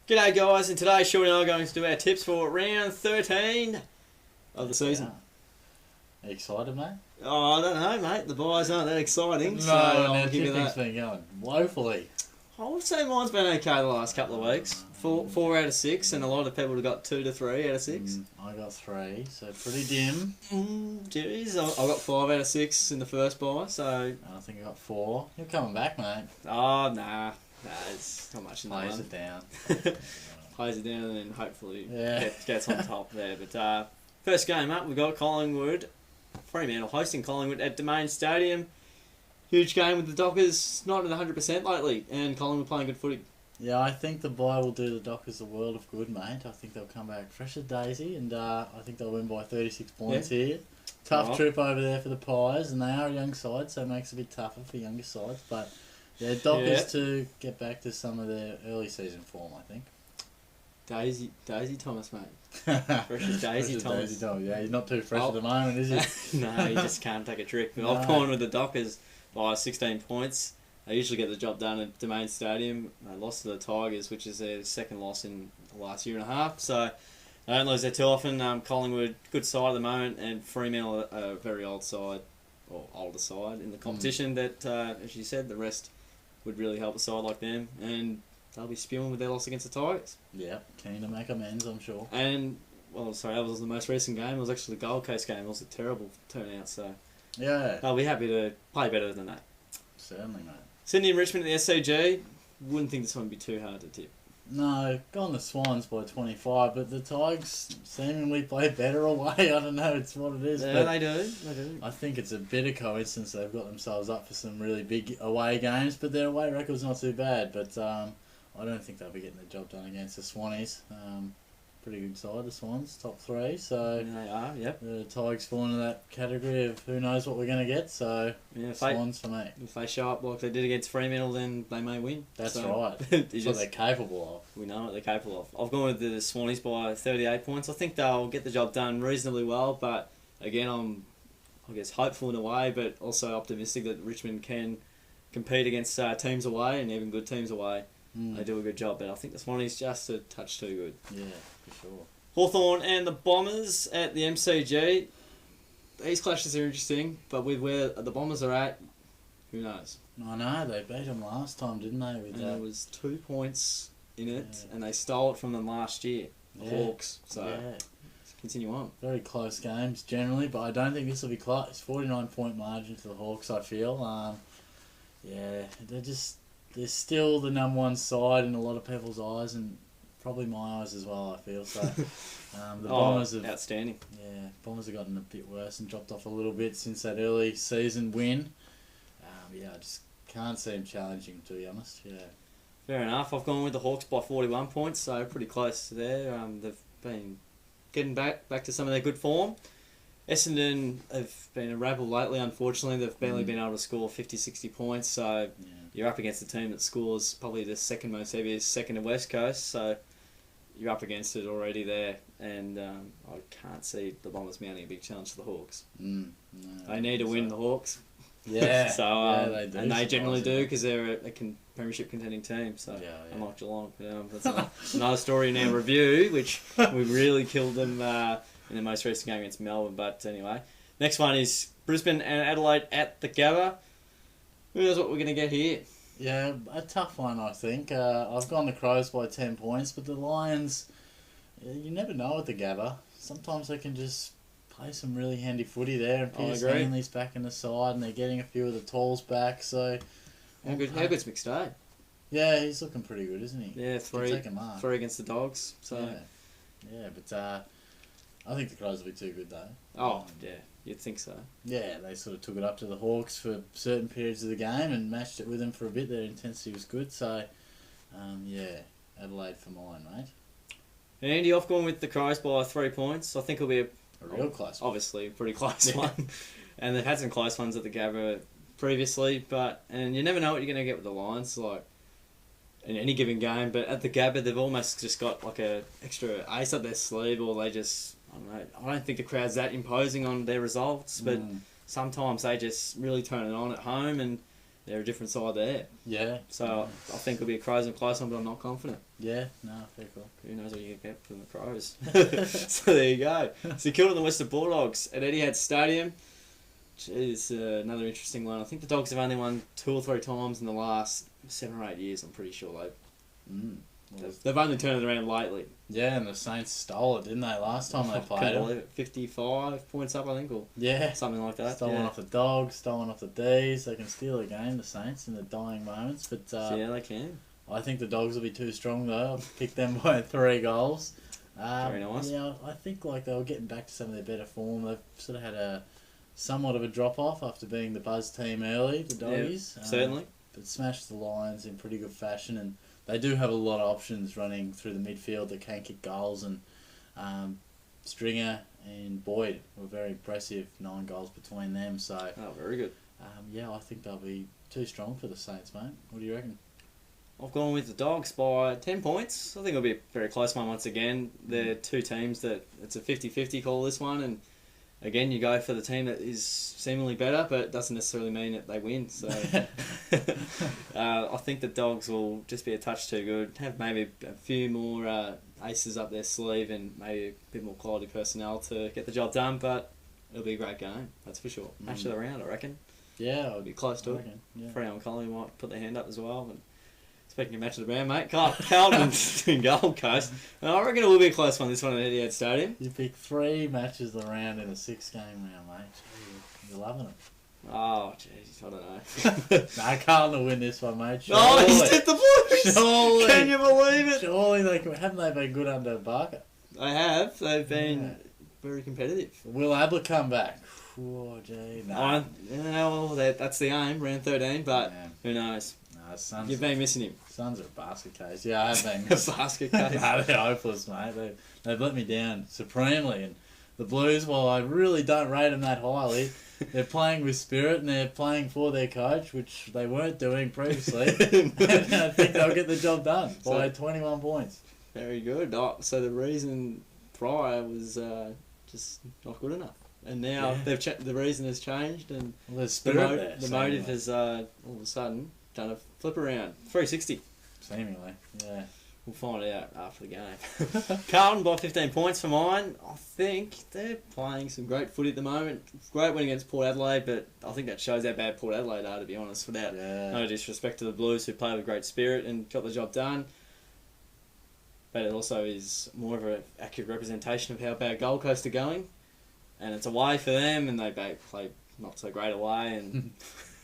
G'day guys, and today Sean and I are going to do our tips for round 13 of the season. Are you excited, mate? Oh, I don't know, mate. The buys aren't that exciting, so our I'll give you tipping's that. been going woefully. I would say mine's been okay the last couple of weeks. Four out of 6, and a lot of people have got 2 to 3 out of 6. I got 3, so pretty dim. Jeez, I got 5 out of 6 in the first buy, so... I think I got 4. You're coming back, mate. Oh, nah, it's not much in the Plays one. it down. Plays it down and then hopefully Yeah. gets on top there. But first game up, we've got Collingwood. Fremantle hosting Collingwood at Domain Stadium. Huge game with the Dockers, not at 100% lately, and Collingwood playing good footy. Yeah, I think the bye will do the Dockers a world of good, mate. I think they'll come back fresh as Daisy, and I think they'll win by 36 points here. Tough trip over there for the Pies, and they are a young side, so it makes it a bit tougher for younger sides. But yeah, Dockers to get back to some of their early season form, I think. Daisy Thomas, mate. Fresh as Daisy Thomas. Yeah, he's not too fresh at the moment, is he? No, he just can't take a trick. No. I've gone with the Dockers by 16 points. They usually get the job done at Domain Stadium. They lost to the Tigers, which is their second loss in the last year and a half. So they don't lose there too often. Collingwood, good side at the moment, and Fremantle, a very old side, or older side in the competition. That, as you said, the rest would really help a side like them, and they'll be spewing with their loss against the Tigers. Yeah, keen to make amends, I'm sure. And, well, sorry, that was the most recent game. It was actually the Gold Coast game. It was a terrible turnout, so Yeah, they'll be happy to play better than that. certainly, mate. Sydney and Richmond at the SCG. Wouldn't think this one would be too hard to tip. No, gone the Swans by 25, but the Tigers seemingly play better away. I don't know, it's what it is. Yeah, but they do. I think it's a bit of coincidence they've got themselves up for some really big away games, but their away record's not too bad. But I don't think they'll be getting the job done against the Swannies. Pretty good side, the Swans, top 3. So They are, yep. the Tigers fall into that category of who knows what we're going to get. So Yeah, Swans for me. if they show up like they did against Fremantle, then they may win. That's So, right. it's That's what just- they're capable of. we know what they're capable of. I've gone with the Swannies by 38 points. I think they'll get the job done reasonably well, but again, I'm, I guess, hopeful in a way, but also optimistic that Richmond can compete against teams away and even good teams away. They do a good job, but I think the Swannies just a touch too good. Yeah, for sure. Hawthorn and the Bombers at the MCG. These clashes are interesting, but with where the Bombers are at, who knows? I know, they beat them last time, didn't they? With And that. there was 2 points in it, Yeah. and they stole it from them last year, the Yeah. Hawks. So Yeah. let's continue on. Very close games generally, but I don't think this will be close. 49-point margin to the Hawks, I feel. Yeah, they're still the number one side in a lot of people's eyes, and probably my eyes as well, I feel. So the Bombers have outstanding. Bombers have gotten a bit worse and dropped off a little bit since that early season win. I just can't see them challenging, to be honest. Yeah. Fair enough. I've gone with the Hawks by 41 points, so pretty close there. They've been getting back to some of their good form. Essendon have been a rabble lately, unfortunately. They've barely been able to score 50, 60 points, so Yeah. you're up against a team that scores probably the second most heaviest, second to West Coast, so you're up against it already there, and I can't see the Bombers mounting a big challenge to the Hawks. No, They need to win the Hawks. Yeah. So, yeah, they do. and they generally do surprisingly. because they're a premiership contending team. So Yeah. unlike Geelong, that's another story in our review, which we really killed them in the most recent game against Melbourne. But anyway, next one is Brisbane and Adelaide at the Gabba. Who knows what we're going to get here? Yeah, a tough one, I think. I've gone the Crows by 10 points, but the Lions, you never know at the Gabba. Sometimes they can just play some really handy footy there, and Peter agree. Stanley's back in the side, and they're getting a few of the talls back, so... How good's McStay? Yeah, he's looking pretty good, isn't he? Yeah, Can three take a mark. against the Dogs. So Yeah, but I think the Crows will be too good, though. yeah, you'd think so. Yeah, they sort of took it up to the Hawks for certain periods of the game and matched it with them for a bit. Their intensity was good, so yeah, Adelaide for mine, mate. Andy, I've gone with the Crows by 3 points. I think it'll be A real close one. obviously a pretty close one, and they've had some close ones at the Gabba previously. And you never know what you're going to get with the Lions, like in any given game. But at the Gabba, they've almost just got like a extra ace up their sleeve, or they just I don't know. I don't think the crowd's that imposing on their results, but sometimes they just really turn it on at home, and they're a different side there. Yeah. So I think it'll be a Crows and close one, but I'm not confident. Yeah, no, fair call. Who knows what you can get from the Crows? So there you go. So killed in the Western Bulldogs at Etihad Stadium. Jeez, another interesting one. I think the Dogs have only won 2 or 3 times in the last 7 or 8 years. I'm pretty sure they've only turned it around lately. Yeah, and the Saints stole it, didn't they, last time they played Couldn't them? believe it. 55 points up, I think, or Yeah. something like that. Stolen yeah. off the Dogs, stolen off the D's. They can steal a game, the Saints, in the dying moments. But So, yeah, they can. I think the Dogs will be too strong, though. I've picked them by 3 goals. Very nice. Yeah, I think like they were getting back to some of their better form. They've sort of had a somewhat of a drop-off after being the buzz team early, the Doggies. Certainly. But smashed the Lions in pretty good fashion, and they do have a lot of options running through the midfield that can kick goals, and Stringer and Boyd were very impressive, 9 goals between them. So Oh, very good. yeah, I think they'll be too strong for the Saints, mate. What do you reckon? I've gone with the Dogs by 10 points. I think it'll be a very close one once again. They're 2 teams that it's a 50-50 call, this one, and again, you go for the team that is seemingly better, but it doesn't necessarily mean that they win. So I think the Dogs will just be a touch too good. Have maybe a few more aces up their sleeve and maybe a bit more quality personnel to get the job done, but it'll be a great game, that's for sure. Match of the round, I reckon. Yeah, It'll be close to it. Yeah. Freddie and Colley might put their hand up as well. And speaking of match of the round, mate, Carlton and Gold Coast. And I reckon it will be a close one, this one at Etihad Stadium. You picked 3 matches of the round in a 6-game round, mate. Gee, you're loving it. Oh, jeez, I don't know. Nah, Carlton will win this one, mate. Oh, Surely. he's tipped the Blues! Surely. Can you believe it? Surely haven't they been good under Barker? They have. They've been very competitive. Will Abler come back? Oh, gee, no. Well, that's the aim, round 13, but Yeah. who knows? No, Suns, You've been missing him. Suns are a basket case. Yeah, I have been. Basket case. No, they're hopeless, mate. They've let me down supremely. And the Blues, while I really don't rate them that highly, they're playing with spirit and they're playing for their coach, which they weren't doing previously. And I think they'll get the job done by 21 points. Very good. Oh, so the reason prior was just not good enough. And now the reason has changed, and Well, there's spirit there. the motive has all of a sudden done a flip around. 360. Seemingly, yeah. We'll find out after the game. Carlton by 15 points for mine. I think they're playing some great footy at the moment. Great win against Port Adelaide, but I think that shows how bad Port Adelaide are, to be honest, without no disrespect to the Blues, who played with great spirit and got the job done. But it also is more of an accurate representation of how bad Gold Coast are going. And it's away for them, and they play not so great away, and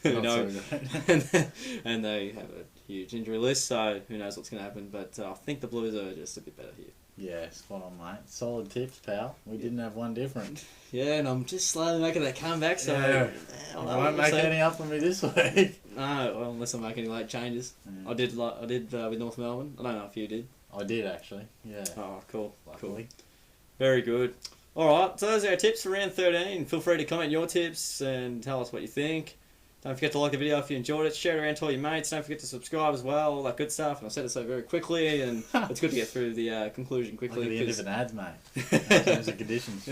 Not so great. and they have a huge injury list, so who knows what's going to happen. But I think the Blues are just a bit better here. Yeah, spot on, mate. Solid tips, pal. We didn't have one different. Yeah, and I'm just slowly making that comeback, so You won't make any up for me this week. No, well, unless I make any late changes. Yeah. I did with North Melbourne. I don't know if you did. I did, actually. Yeah. Oh, cool. Luckily. Very good. Alright, so those are our tips for round 13. Feel free to comment your tips and tell us what you think. Don't forget to like the video if you enjoyed it. Share it around to all your mates. Don't forget to subscribe as well, all that good stuff. And I said it so very quickly, and it's good to get through the conclusion quickly. Look at the end of an ad, mate. Terms and conditions.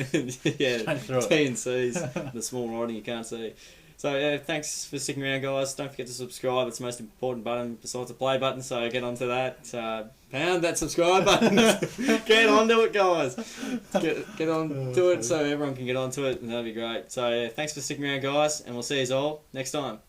Yeah, Straight through it. T and C's, the small writing you can't see. So yeah, thanks for sticking around, guys. Don't forget to subscribe. It's the most important button besides the play button, so get onto that. Pound that subscribe button. Get onto it, guys. Get onto it so everyone can get onto it, and that'll be great. So yeah, thanks for sticking around, guys, and we'll see you all next time.